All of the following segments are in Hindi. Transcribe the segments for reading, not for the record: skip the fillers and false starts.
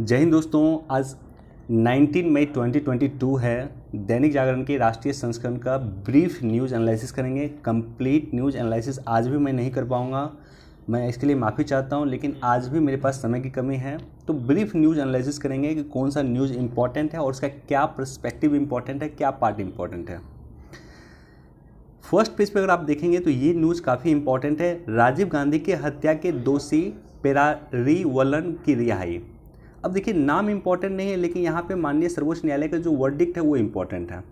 जय हिंद दोस्तों। आज 19 मई 2022 है। दैनिक जागरण के राष्ट्रीय संस्करण का ब्रीफ न्यूज़ एनालिसिस करेंगे। कंप्लीट न्यूज़ एनालिसिस आज भी मैं नहीं कर पाऊँगा, मैं इसके लिए माफ़ी चाहता हूँ, लेकिन आज भी मेरे पास समय की कमी है। तो ब्रीफ न्यूज़ एनालिसिस करेंगे कि कौन सा न्यूज़ इंपॉर्टेंट है और उसका क्या पर्सपेक्टिव इंपॉर्टेंट है, क्या पार्ट इंपॉर्टेंट है। फर्स्ट पेज पे अगर आप देखेंगे तो ये न्यूज़ काफ़ी इंपॉर्टेंट है। राजीव गांधी की हत्या के दोषी पेरारीवलन की रिहाई। अब देखिए, नाम इंपॉर्टेंट नहीं है, लेकिन यहाँ पे माननीय सर्वोच्च न्यायालय का जो वर्डिक्ट है वो इम्पॉर्टेंट है।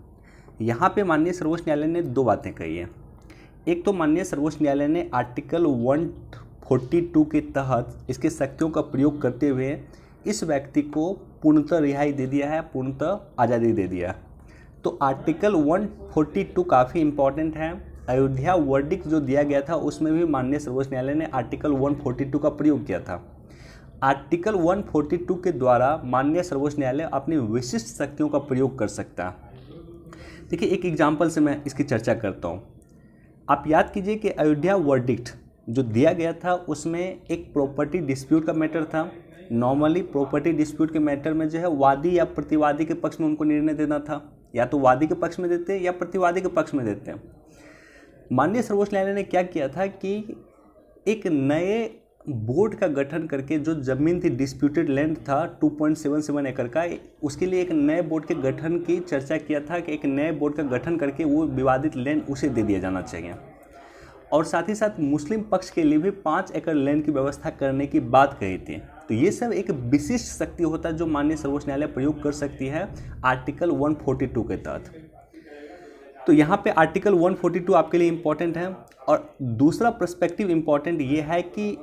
यहाँ पे माननीय सर्वोच्च न्यायालय ने दो बातें कही है। एक तो माननीय सर्वोच्च न्यायालय ने आर्टिकल 142 के तहत इसके शक्तियों का प्रयोग करते हुए इस व्यक्ति को पूर्णतः रिहाई दे दिया है, पूर्णतः आज़ादी दे दिया है। तो आर्टिकल 142 काफ़ी इम्पॉर्टेंट है। अयोध्या वर्डिक्ट जो दिया गया था उसमें भी माननीय सर्वोच्च न्यायालय ने आर्टिकल 142 का प्रयोग किया था। आर्टिकल 142 के द्वारा माननीय सर्वोच्च न्यायालय अपनी विशिष्ट शक्तियों का प्रयोग कर सकता है। देखिए, एक एग्जाम्पल से मैं इसकी चर्चा करता हूँ। आप याद कीजिए कि अयोध्या वर्डिक्ट जो दिया गया था उसमें एक प्रॉपर्टी डिस्प्यूट का मैटर था। नॉर्मली प्रॉपर्टी डिस्प्यूट के मैटर में जो है वादी या प्रतिवादी के पक्ष में उनको निर्णय देना था, या तो वादी के पक्ष में देते या प्रतिवादी के पक्ष में देते। माननीय सर्वोच्च न्यायालय ने क्या किया था कि एक नए बोर्ड का गठन करके, जो ज़मीन थी डिस्प्यूटेड लैंड था 2.77 एकड़ का, उसके लिए एक नए बोर्ड के गठन की चर्चा किया था कि एक नए बोर्ड का गठन करके वो विवादित लैंड उसे दे दिया जाना चाहिए। और साथ ही साथ मुस्लिम पक्ष के लिए भी 5 एकड़ लैंड की व्यवस्था करने की बात कही थी। तो ये सब एक विशिष्ट शक्ति होता है जो माननीय सर्वोच्च न्यायालय प्रयोग कर सकती है आर्टिकल 142 के तहत। तो यहाँ पे आर्टिकल 142 आपके लिए इम्पॉर्टेंट है। और दूसरा पर्सपेक्टिव इम्पॉर्टेंट ये है कि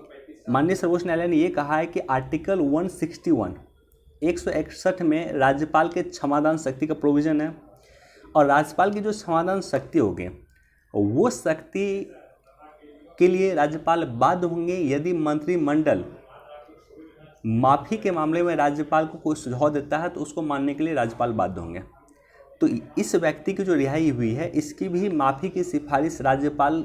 माननीय सर्वोच्च न्यायालय ने ये कहा है कि आर्टिकल 161 161 में राज्यपाल के क्षमादान शक्ति का प्रोविज़न है। और राज्यपाल की जो क्षमादान शक्ति होगी वो शक्ति के लिए राज्यपाल बाध्य होंगे यदि मंत्रिमंडल माफ़ी के मामले में राज्यपाल को कोई सुझाव देता है तो उसको मानने के लिए राज्यपाल बाध्य होंगे। तो इस व्यक्ति की जो रिहाई हुई है इसकी भी माफ़ी की सिफारिश राज्यपाल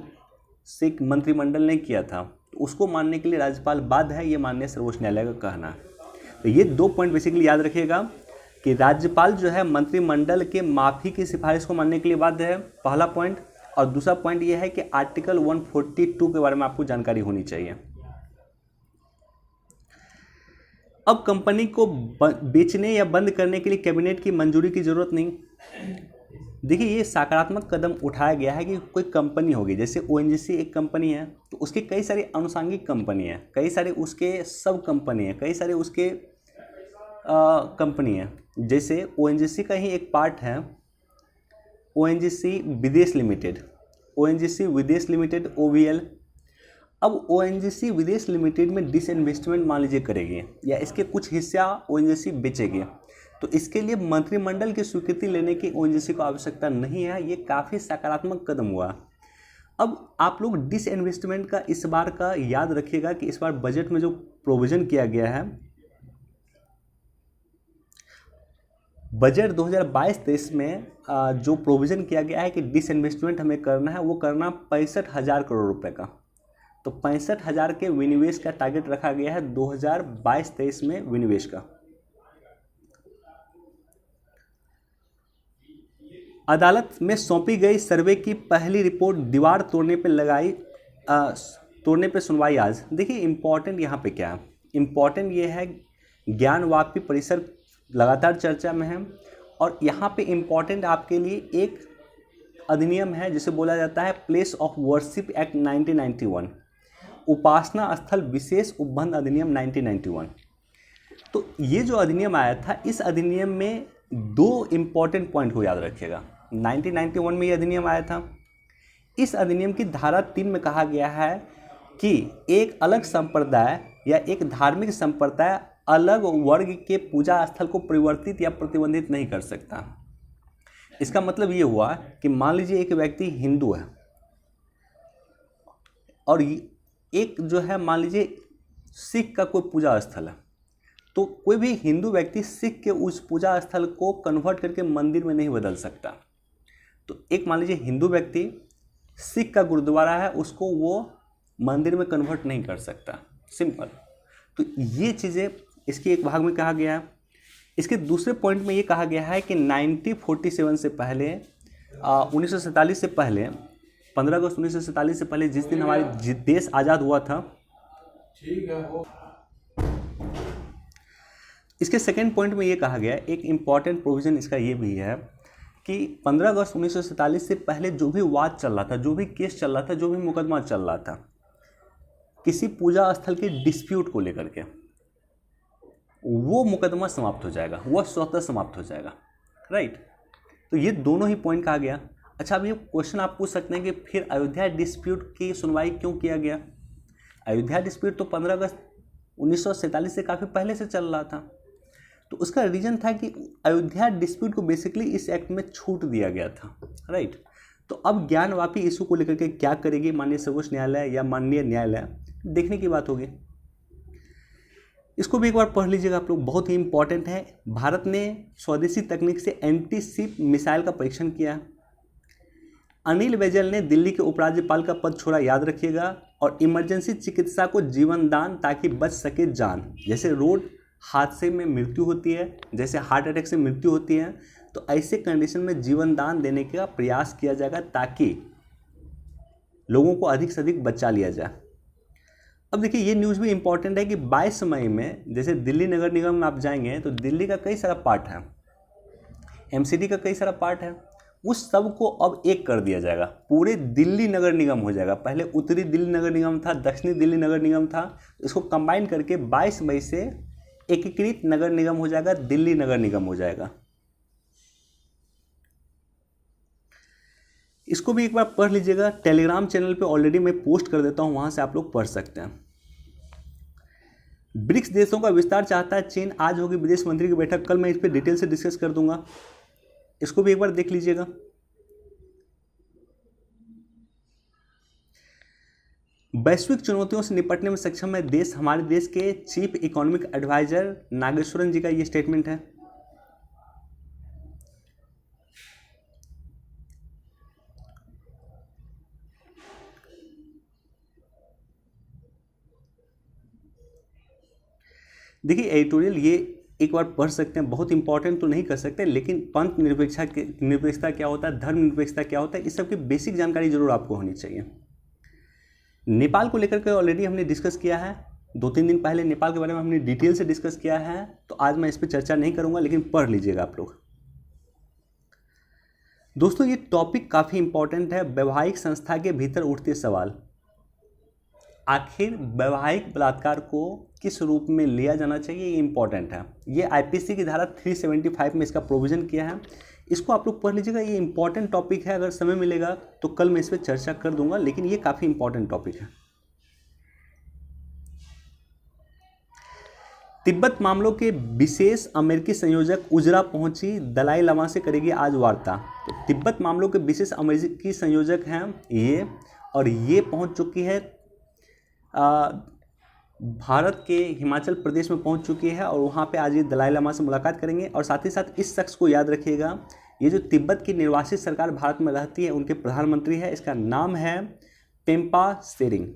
से मंत्रिमंडल ने किया था, तो उसको मानने के लिए राज्यपाल बाध्य है, ये माननीय सर्वोच्च न्यायालय का कहना है। तो ये दो पॉइंट बेसिकली याद रखिएगा कि राज्यपाल जो है मंत्रिमंडल के माफ़ी की सिफारिश को मानने के लिए बाध्य है, पहला पॉइंट। और दूसरा पॉइंट ये है कि आर्टिकल 142 के बारे में आपको जानकारी होनी चाहिए। अब कंपनी को बेचने या बंद करने के लिए कैबिनेट की मंजूरी की ज़रूरत नहीं। देखिए, ये सकारात्मक कदम उठाया गया है कि कोई कंपनी होगी, जैसे ओएनजीसी एक कंपनी है तो उसकी कई सारी अनुषंगिक कंपनी है, कई सारे उसके सब कंपनी है, कई सारे उसके कंपनी है। जैसे ओएनजीसी का ही एक पार्ट है ओएनजीसी विदेश लिमिटेड, ओएनजीसी विदेश लिमिटेड OVL। अब ओएनजीसी विदेश लिमिटेड में डिसइन्वेस्टमेंट मान लीजिए करेगी या इसके कुछ हिस्सा ओएनजीसी बेचेगी, तो इसके लिए मंत्रिमंडल की स्वीकृति लेने की ओएनजीसी को आवश्यकता नहीं है। ये काफ़ी सकारात्मक कदम हुआ। अब आप लोग डिसइन्वेस्टमेंट का इस बार का याद रखिएगा कि इस बार बजट में जो प्रोविज़न किया गया है, बजट 2022-23 में जो प्रोविज़न किया गया है कि डिसइन्वेस्टमेंट हमें करना है, वो करना 65,000 करोड़ रुपए का। तो 65,000 के विनिवेश का टारगेट रखा गया है 2022-23 में विनिवेश का। अदालत में सौंपी गई सर्वे की पहली रिपोर्ट दीवार तोड़ने पे सुनवाई आज। देखिए, इम्पॉर्टेंट यहाँ पे क्या है, इम्पॉर्टेंट ये है ज्ञानवापी परिसर लगातार चर्चा में है। और यहाँ पे इम्पॉर्टेंट आपके लिए एक अधिनियम है जिसे बोला जाता है प्लेस ऑफ वर्शिप एक्ट 1991, उपासना स्थल विशेष उपबंध अधिनियम 1991। तो ये जो अधिनियम आया था, इस अधिनियम में दो इम्पॉर्टेंट पॉइंट को याद रखिएगा। 1991 में ये अधिनियम आया था। इस अधिनियम की धारा 3 में कहा गया है कि एक अलग संप्रदाय या एक धार्मिक संप्रदाय अलग वर्ग के पूजा स्थल को परिवर्तित या प्रतिबंधित नहीं कर सकता। इसका मतलब ये हुआ कि मान लीजिए एक व्यक्ति हिंदू है और एक जो है मान लीजिए सिख का कोई पूजा स्थल है, तो कोई भी हिंदू व्यक्ति सिख के उस पूजा स्थल को कन्वर्ट करके मंदिर में नहीं बदल सकता। तो एक मान लीजिए हिंदू व्यक्ति सिख का गुरुद्वारा है, उसको वो मंदिर में कन्वर्ट नहीं कर सकता, सिंपल। तो ये चीज़ें इसके एक भाग में कहा गया है। इसके दूसरे पॉइंट में ये कहा गया है कि 1947 से पहले 1947 से पहले 15 अगस्त 1947 से पहले जिस दिन हमारे देश आज़ाद हुआ था, ठीक है वो, इसके सेकेंड पॉइंट में ये कहा गया, एक इम्पॉर्टेंट प्रोविज़न इसका ये भी है कि 15 अगस्त 1947 से पहले जो भी वाद चल रहा था, जो भी केस चल रहा था, जो भी मुकदमा चल रहा था किसी पूजा स्थल के डिस्प्यूट को लेकर के, वो मुकदमा समाप्त हो जाएगा, वह स्वतः समाप्त हो जाएगा। राइट, तो ये दोनों ही पॉइंट कहा गया। अच्छा, अब ये क्वेश्चन आप पूछ सकते हैं कि फिर अयोध्या डिस्प्यूट की सुनवाई क्यों किया गया? अयोध्या डिस्प्यूट तो 15 अगस्त 1947 से काफ़ी पहले से चल रहा था। तो उसका रीज़न था कि अयोध्या डिस्प्यूट को बेसिकली इस एक्ट में छूट दिया गया था। राइट, तो अब ज्ञानवापी इशू को लेकर के क्या करेगी माननीय सर्वोच्च न्यायालय या माननीय न्यायालय, देखने की बात होगी। इसको भी एक बार पढ़ लीजिएगा आप लोग, बहुत ही इंपॉर्टेंट है। भारत ने स्वदेशी तकनीक से एंटी शिप मिसाइल का परीक्षण किया। अनिल बैजल ने दिल्ली के उपराज्यपाल का पद छोड़ा, याद रखिएगा। और इमरजेंसी चिकित्सा को जीवन दान ताकि बच सके जान। जैसे रोड हादसे में मृत्यु होती है, जैसे हार्ट अटैक से मृत्यु होती है, तो ऐसे कंडीशन में जीवन दान देने का प्रयास किया जाएगा ताकि लोगों को अधिक से अधिक बचा लिया जाए। अब देखिए, ये न्यूज़ भी इंपॉर्टेंट है कि 22 मई में जैसे दिल्ली नगर निगम में आप जाएंगे तो दिल्ली का कई सारा पार्ट है, एमसीडी का कई सारा पार्ट है, उस सब को अब एक कर दिया जाएगा, पूरे दिल्ली नगर निगम हो जाएगा। पहले उत्तरी दिल्ली नगर निगम था, दक्षिणी दिल्ली नगर निगम था, इसको कंबाइन करके 22 मई से एकीकृत नगर निगम हो जाएगा, दिल्ली नगर निगम हो जाएगा। इसको भी एक बार पढ़ लीजिएगा, टेलीग्राम चैनल पे ऑलरेडी मैं पोस्ट कर देता हूं, वहां से आप लोग पढ़ सकते हैं। ब्रिक्स देशों का विस्तार चाहता है चीन, आज होगी विदेश मंत्री की बैठक, कल मैं इस पर डिटेल से डिस्कस कर दूंगा, इसको भी एक बार देख लीजिएगा। वैश्विक चुनौतियों से निपटने में सक्षम है देश, हमारे देश के चीफ इकोनॉमिक एडवाइजर नागेश्वरन जी का ये स्टेटमेंट है। देखिए, एडिटोरियल ये एक बार पढ़ सकते हैं, बहुत इंपॉर्टेंट तो नहीं कर सकते, लेकिन पंथ निरपेक्षता क्या होता है, धर्म निरपेक्षता क्या होता है, इस सब की बेसिक जानकारी जरूर आपको होनी चाहिए। नेपाल को लेकर के ऑलरेडी हमने डिस्कस किया है, 2-3 दिन पहले नेपाल के बारे में हमने डिटेल से डिस्कस किया है, तो आज मैं इस पर चर्चा नहीं करूंगा, लेकिन पढ़ लीजिएगा आप लोग। दोस्तों, ये टॉपिक काफ़ी इंपॉर्टेंट है। वैवाहिक संस्था के भीतर उठते सवाल, आखिर वैवाहिक बलात्कार को किस रूप में लिया जाना चाहिए, ये इंपॉर्टेंट है। ये आईपीसी की धारा 375 में इसका प्रोविज़न किया है, इसको आप लोग पढ़ लीजिएगा। ये इंपॉर्टेंट टॉपिक है, अगर समय मिलेगा तो कल मैं इस पर चर्चा कर दूंगा, लेकिन ये काफ़ी इंपॉर्टेंट टॉपिक है। तिब्बत मामलों के विशेष अमेरिकी संयोजक उजरा पहुंची, दलाई लामा से करेगी आज वार्ता। तो तिब्बत मामलों के विशेष अमेरिकी संयोजक हैं ये, और ये पहुंच चुकी है भारत के हिमाचल प्रदेश में पहुंच चुकी है, और वहाँ पे आज ये दलाई लामा से मुलाकात करेंगे। और साथ ही साथ इस शख्स को याद रखिएगा, ये जो तिब्बत की निर्वासित सरकार भारत में रहती है, उनके प्रधानमंत्री है, इसका नाम है पेम्पा सेरिंग।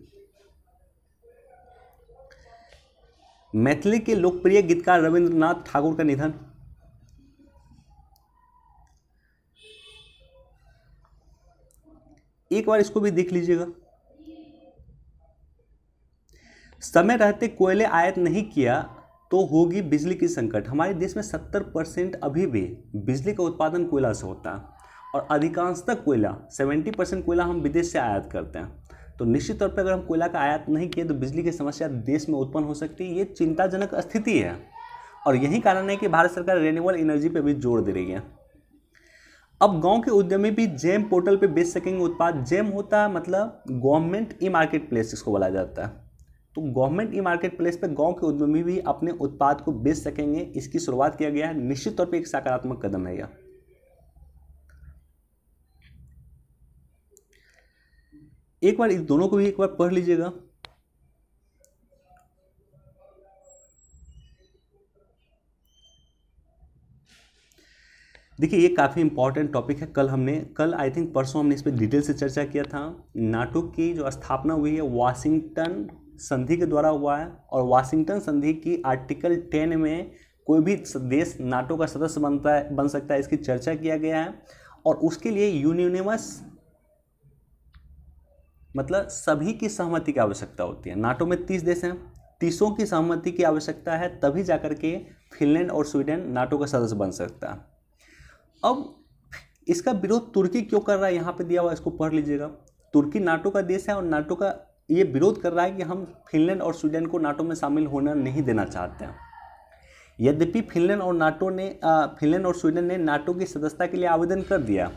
मैथिली के लोकप्रिय गीतकार रविंद्रनाथ ठाकुर का निधन। एक बार इसको भी देख लीजिएगा। समय रहते कोयले आयात नहीं किया तो होगी बिजली की संकट। हमारे देश में 70% अभी भी बिजली का उत्पादन कोयला से होता है, और अधिकांशतः कोयला 70% कोयला हम विदेश से आयात करते हैं। तो निश्चित तौर पर अगर हम कोयला का आयात नहीं किए तो बिजली की समस्या देश में उत्पन्न हो सकती है। ये चिंताजनक स्थिति है, और यही कारण है कि भारत सरकार रिन्यूएबल एनर्जी पर भी जोर दे रही है। अब गांव के उद्यमी भी जेम पोर्टल पे बेच सकेंगे उत्पाद। जेम होता है मतलब गवर्नमेंट ई मार्केट प्लेस, इसको बोला जाता है। तो गवर्नमेंट ई मार्केट प्लेस पे गांव के उद्यमी भी अपने उत्पाद को बेच सकेंगे, इसकी शुरुआत किया गया है। निश्चित तौर पे एक सकारात्मक कदम है यह। एक बार इस दोनों को भी एक बार पढ़ लीजिएगा। देखिए, ये काफ़ी इंपॉर्टेंट टॉपिक है। कल आई थिंक परसों हमने इस पर डिटेल से चर्चा किया था। नाटो की जो स्थापना हुई है वाशिंगटन संधि के द्वारा हुआ है और वाशिंगटन संधि की आर्टिकल 10 में कोई भी देश नाटो का सदस्य बन सकता है, इसकी चर्चा किया गया है। और उसके लिए यूनिनिमस मतलब सभी की सहमति की आवश्यकता होती है। नाटो में 30 देश हैं, 30 की सहमति की आवश्यकता है, तभी जाकर के फिनलैंड और स्वीडन नाटो का सदस्य बन सकता है। अब इसका विरोध तुर्की क्यों कर रहा है, यहाँ पे दिया हुआ, इसको पढ़ लीजिएगा। तुर्की नाटो का देश है और नाटो का ये विरोध कर रहा है कि हम फिनलैंड और स्वीडन को नाटो में शामिल होना नहीं देना चाहते हैं। यद्यपि फिनलैंड और स्वीडन ने नाटो की सदस्यता के लिए आवेदन कर दिया,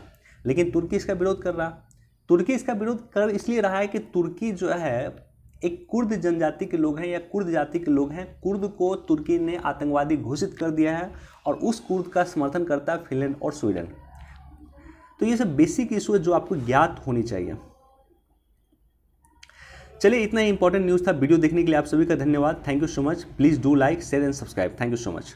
लेकिन तुर्की इसका विरोध कर रहा है। तुर्की इसका विरोध कर इसलिए रहा है कि तुर्की जो है एक कुर्द जनजाति के लोग हैं या कुर्द जाति के लोग हैं। कुर्द को तुर्की ने आतंकवादी घोषित कर दिया है और उस कुर्द का समर्थन करता है फिनलैंड और स्वीडन। तो ये सब बेसिक इशू है जो आपको ज्ञात होनी चाहिए। चलिए, इतना ही इंपॉर्टेंट न्यूज़ था। वीडियो देखने के लिए आप सभी का धन्यवाद। Thank you so much. Please do like, share and subscribe. Thank you so much.